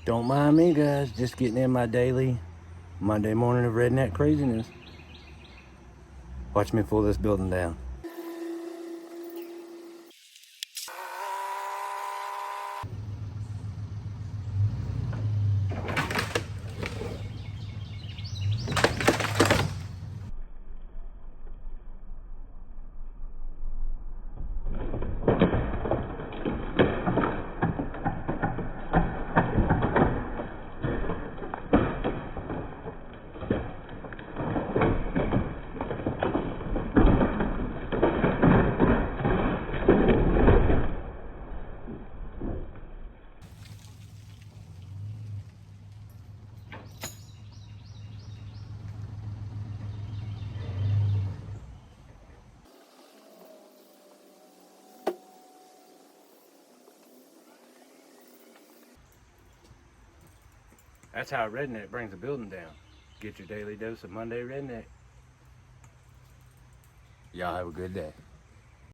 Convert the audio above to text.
Don't mind me, guys. Just getting in my daily Monday morning of redneck craziness. Watch me pull this building down. That's how a redneck brings a building down. Get your daily dose of Monday redneck. Y'all have a good day.